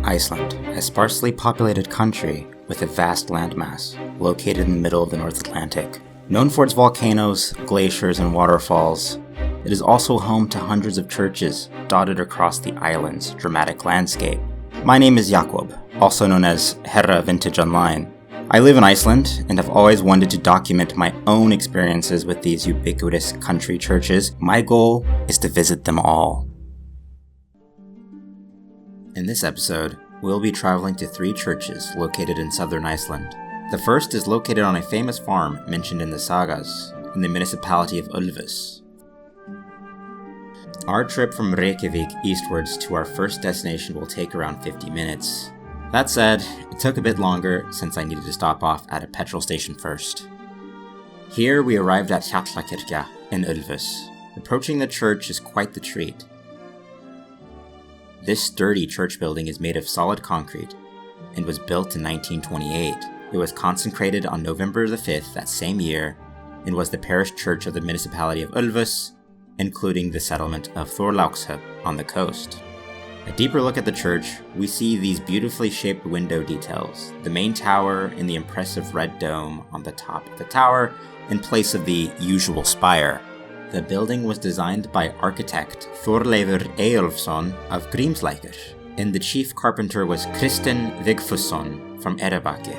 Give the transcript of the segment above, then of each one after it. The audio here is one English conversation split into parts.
Iceland, a sparsely populated country with a vast landmass located in the middle of the North Atlantic. Known for its volcanoes, glaciers, and waterfalls, it is also home to hundreds of churches dotted across the island's dramatic landscape. My name is Jakob, also known as Herra Vintage Online. I live in Iceland and have always wanted to document my own experiences with these ubiquitous country churches. My goal is to visit them all. In this episode, we'll be traveling to 3 churches located in southern Iceland. The first is located on a famous farm mentioned in the sagas, in the municipality of Ölfus. Our trip from Reykjavik eastwards to our first destination will take around 50 minutes. That said, it took a bit longer since I needed to stop off at a petrol station first. Here we arrived at Hjallakirkja in Ölfus. Approaching the church is quite the treat. This sturdy church building is made of solid concrete and was built in 1928. It was consecrated on November the 5th that same year and was the parish church of the municipality of Ölfus, including the settlement of Thorlákshöfn on the coast. A deeper look at the church, we see these beautifully shaped window details, the main tower and the impressive red dome on the top of the tower in place of the usual spire. The building was designed by architect Þorleifur Eyjólfsson of Grímslækur, and the chief carpenter was Kristinn Vigfússon from Eyrarbakki.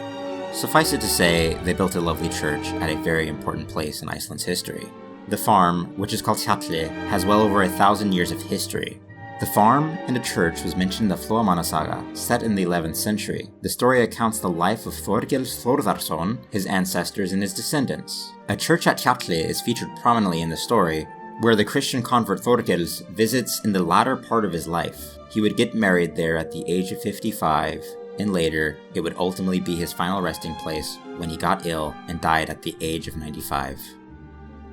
Suffice it to say, they built a lovely church at a very important place in Iceland's history. The farm, which is called Hjalli, has well over 1,000 years of history. The farm and a church was mentioned in the Flóamanna saga, set in the 11th century. The story accounts the life of Þorgils Þórðarson, his ancestors, and his descendants. A church at Hjalli is featured prominently in the story, where the Christian convert Þorgils visits in the latter part of his life. He would get married there at the age of 55, and later, it would ultimately be his final resting place when he got ill and died at the age of 95.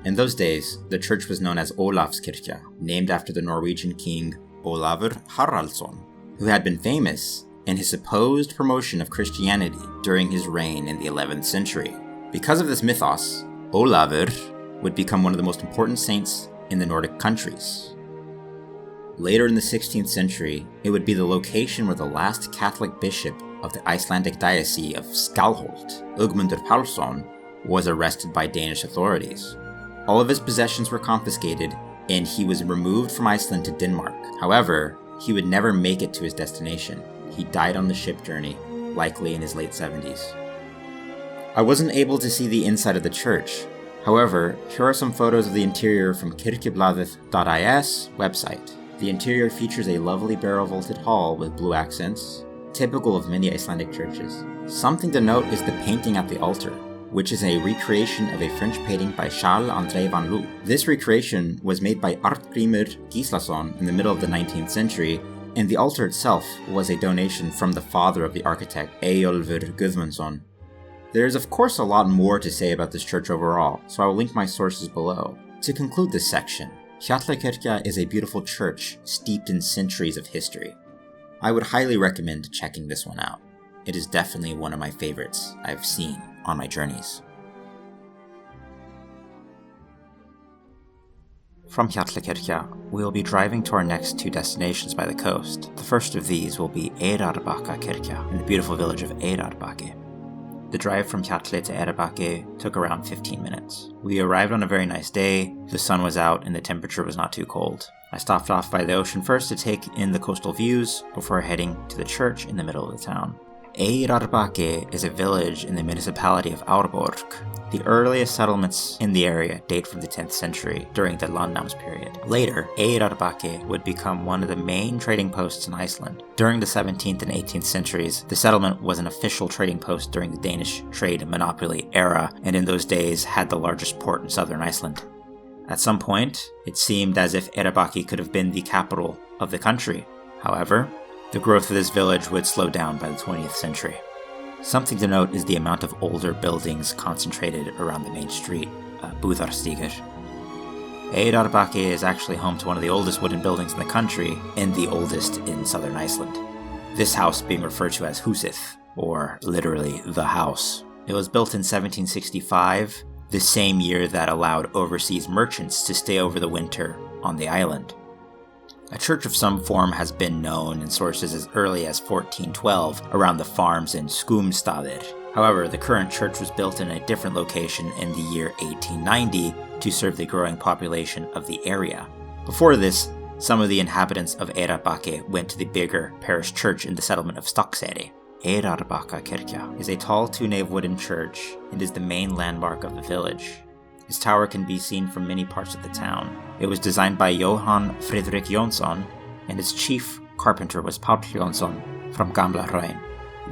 In those days, the church was known as Ólafskirkja, named after the Norwegian king Ólafur Haraldsson, who had been famous in his supposed promotion of Christianity during his reign in the 11th century. Because of this mythos, Ólafur would become one of the most important saints in the Nordic countries. Later in the 16th century, it would be the location where the last Catholic bishop of the Icelandic diocese of Skálholt, Ögmundur Pálsson, was arrested by Danish authorities. All of his possessions were confiscated, and he was removed from Iceland to Denmark. However, he would never make it to his destination. He died on the ship journey, likely in his late 70s. I wasn't able to see the inside of the church. However, here are some photos of the interior from kirkjublaðið.is website. The interior features a lovely barrel-vaulted hall with blue accents, typical of many Icelandic churches. Something to note is the painting at the altar, which is a recreation of a French painting by Charles André van Loo. This recreation was made by Artgrímur Gíslason in the middle of the 19th century, and the altar itself was a donation from the father of the architect, Eyjólfur Guðmundsson. There is of course a lot more to say about this church overall, so I will link my sources below. To conclude this section, Hjallakirkja is a beautiful church steeped in centuries of history. I would highly recommend checking this one out. It is definitely one of my favorites I've seen on my journeys. From Hjallakirkja, we will be driving to our next 2 destinations by the coast. The first of these will be Eyrarbakkakirkja in the beautiful village of Eyrarbakki. The drive from Hjalli to Eyrarbakki took around 15 minutes. We arrived on a very nice day, the sun was out and the temperature was not too cold. I stopped off by the ocean first to take in the coastal views before heading to the church in the middle of the town. Eyrarbakki is a village in the municipality of Árborg. The earliest settlements in the area date from the 10th century, during the Landnáms period. Later, Eyrarbakki would become one of the main trading posts in Iceland. During the 17th and 18th centuries, the settlement was an official trading post during the Danish trade monopoly era, and in those days had the largest port in southern Iceland. At some point, it seemed as if Eyrarbakki could have been the capital of the country. However, the growth of this village would slow down by the 20th century. Something to note is the amount of older buildings concentrated around the main street, Búðarstígur. Eyrarbakki is actually home to one of the oldest wooden buildings in the country, and the oldest in southern Iceland. This house being referred to as Húsið, or literally the house. It was built in 1765, the same year that allowed overseas merchants to stay over the winter on the island. A church of some form has been known in sources as early as 1412 around the farms in Skumstaðir. However, the current church was built in a different location in the year 1890 to serve the growing population of the area. Before this, some of the inhabitants of Eyrarbakki went to the bigger parish church in the settlement of Stokkseyri. Eyrarbakkakirkja is a tall two-nave wooden church and is the main landmark of the village. Its tower can be seen from many parts of the town. It was designed by Johan Fredrik Jonsson, and its chief carpenter was Páll Jonsson from Gamla Hraun.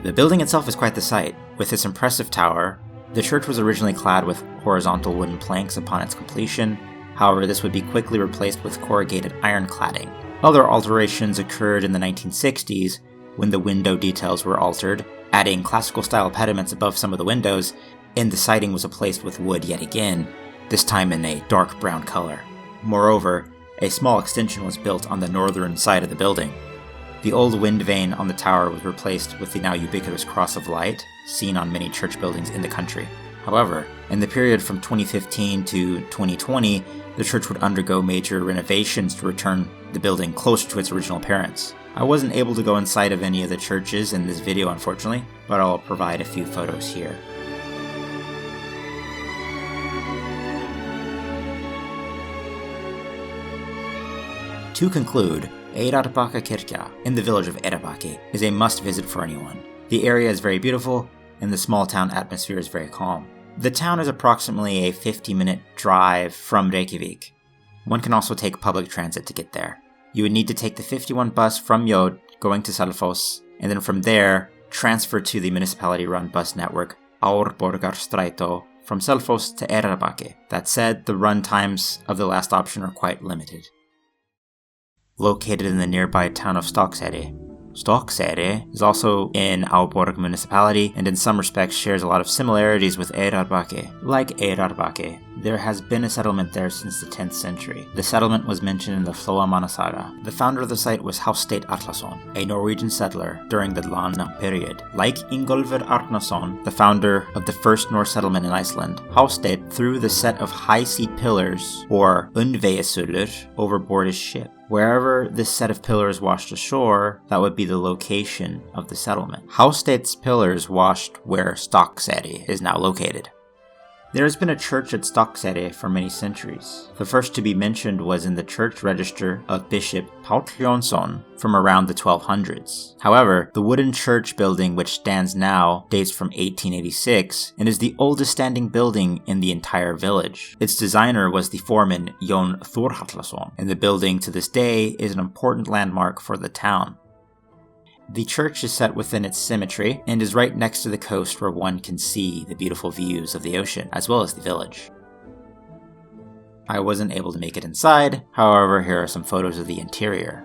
The building itself is quite the sight. With its impressive tower, the church was originally clad with horizontal wooden planks upon its completion. However, this would be quickly replaced with corrugated iron cladding. Other alterations occurred in the 1960s when the window details were altered, adding classical-style pediments above some of the windows, and the siding was replaced with wood yet again, this time in a dark brown color. Moreover, a small extension was built on the northern side of the building. The old wind vane on the tower was replaced with the now ubiquitous cross of light, seen on many church buildings in the country. However, in the period from 2015 to 2020, the church would undergo major renovations to return the building closer to its original appearance. I wasn't able to go inside of any of the churches in this video, unfortunately, but I'll provide a few photos here. To conclude, Eyrarbakkakirkja in the village of Eyrarbakki is a must-visit for anyone. The area is very beautiful, and the small town atmosphere is very calm. The town is approximately a 50-minute drive from Reykjavik. One can also take public transit to get there. You would need to take the 51 bus from Jod going to Selfoss, and then from there, transfer to the municipality-run bus network Árborgarstrætó from Selfoss to Eyrarbakki. That said, the run times of the last option are quite limited. Located in the nearby town of Stokkseyri. Stokkseyri is also in Árborg municipality and in some respects shares a lot of similarities with Eyrarbakki. Like Eyrarbakki, there has been a settlement there since the 10th century. The settlement was mentioned in the Flóamanna saga. The founder of the site was Hásteinn Atlason, a Norwegian settler during the Landnám period. Like Ingólfur Arnarson, the founder of the first Norse settlement in Iceland, Hásteinn threw the set of high-seat pillars, or Undvegisölur, overboard his ship. Wherever this set of pillars washed ashore, that would be the location of the settlement. Hásteinn's pillars washed where Stokkseyri is now located. There has been a church at Stokkseyri for many centuries. The first to be mentioned was in the church register of Bishop Páll Jonsson from around the 1200s. However, the wooden church building which stands now dates from 1886 and is the oldest standing building in the entire village. Its designer was the foreman Jón Thorhallsson, and the building to this day is an important landmark for the town. The church is set within its cemetery and is right next to the coast where one can see the beautiful views of the ocean as well as the village. I wasn't able to make it inside, however, here are some photos of the interior.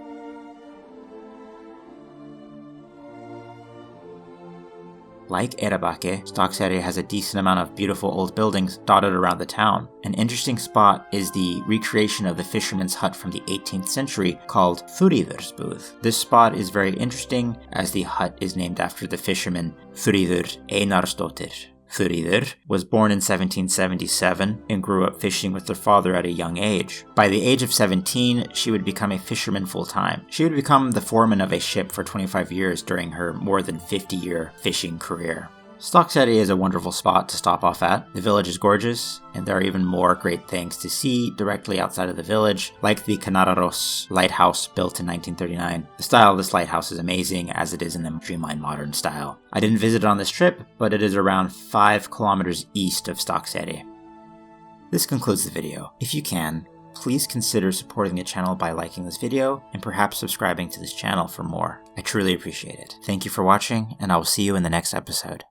Like Eyrarbakki, Stokkseyri has a decent amount of beautiful old buildings dotted around the town. An interesting spot is the recreation of the fisherman's hut from the 18th century called Þuríðursbúð. This spot is very interesting as the hut is named after the fisherman Þuríður Einarsdóttir. Þuríður was born in 1777 and grew up fishing with her father at a young age. By the age of 17, she would become a fisherman full-time. She would become the foreman of a ship for 25 years during her more than 50-year fishing career. Stokkseyri is a wonderful spot to stop off at. The village is gorgeous, and there are even more great things to see directly outside of the village, like the Kanaráros lighthouse built in 1939. The style of this lighthouse is amazing, as it is in the streamlined modern style. I didn't visit it on this trip, but it is around 5 kilometers east of Stokkseyri. This concludes the video. If you can, please consider supporting the channel by liking this video and perhaps subscribing to this channel for more. I truly appreciate it. Thank you for watching, and I will see you in the next episode.